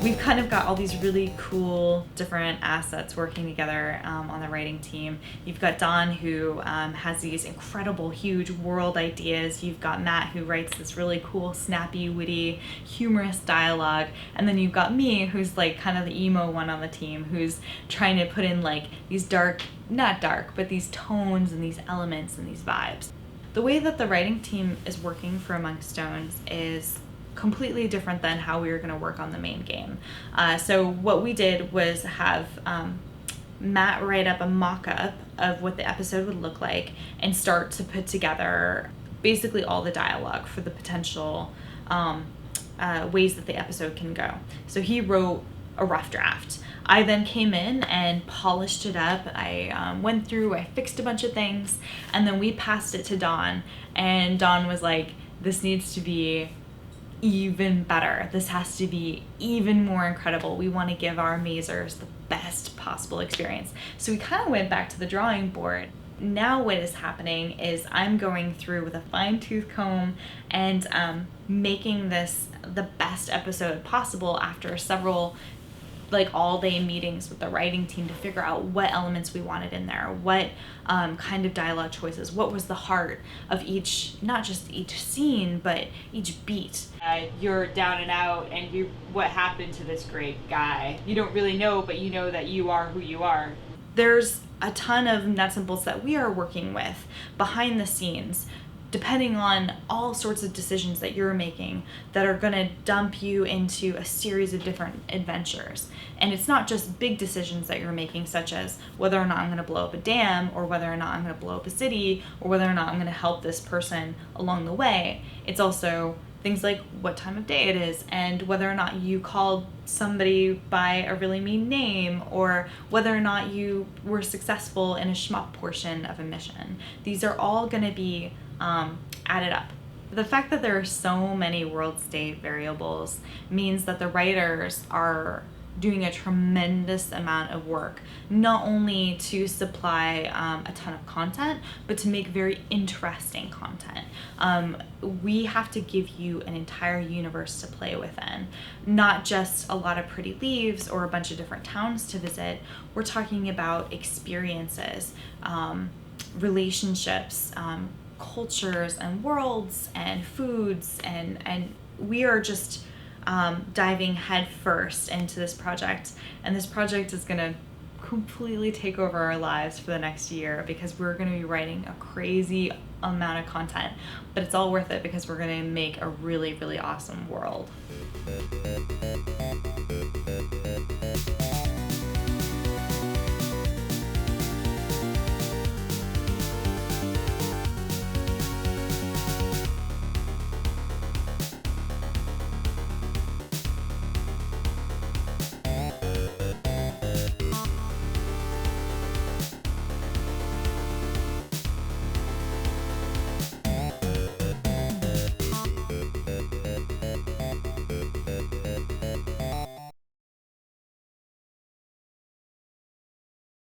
we've kind of got all these really cool different assets working together on the writing team. You've got Don, who has these incredible, huge world ideas. You've got Matt, who writes this really cool, snappy, witty, humorous dialogue. And then you've got me, who's like kind of the emo one on the team, who's trying to put in like these dark, not dark, but these tones and these elements and these vibes. The way that the writing team is working for Among Stones is completely different than how we were going to work on the main game. So what we did was have Matt write up a mock-up of what the episode would look like and start to put together basically all the dialogue for the potential ways that the episode can go. So he wrote a rough draft. I then came in and polished it up. I went through, I fixed a bunch of things, and then we passed it to Dawn, and Dawn was like, this needs to be even better. This has to be even more incredible. We want to give our Mazers the best possible experience. So we kind of went back to the drawing board. Now what is happening is I'm going through with a fine-tooth comb and making this the best episode possible after several all-day meetings with the writing team to figure out what elements we wanted in there, what kind of dialogue choices, what was the heart of each, not just each scene, but each beat. You're down and out, and what happened to this great guy? You don't really know, but you know that you are who you are. There's a ton of nuts and bolts that we are working with behind the scenes, depending on all sorts of decisions that you're making that are going to dump you into a series of different adventures. And it's not just big decisions that you're making, such as whether or not I'm going to blow up a dam, or whether or not I'm going to blow up a city, or whether or not I'm going to help this person along the way. It's also things like what time of day it is, and whether or not you called somebody by a really mean name, or whether or not you were successful in a shmup portion of a mission. These are all going to be added up. The fact that there are so many world state variables means that the writers are doing a tremendous amount of work, not only to supply a ton of content, but to make very interesting content. We have to give you an entire universe to play within, not just a lot of pretty leaves or a bunch of different towns to visit. We're talking about experiences, relationships, cultures and worlds and foods, and we are just diving head first into this project, and this project is going to completely take over our lives for the next year, because we're going to be writing a crazy amount of content, but it's all worth it because we're going to make a really, really awesome world.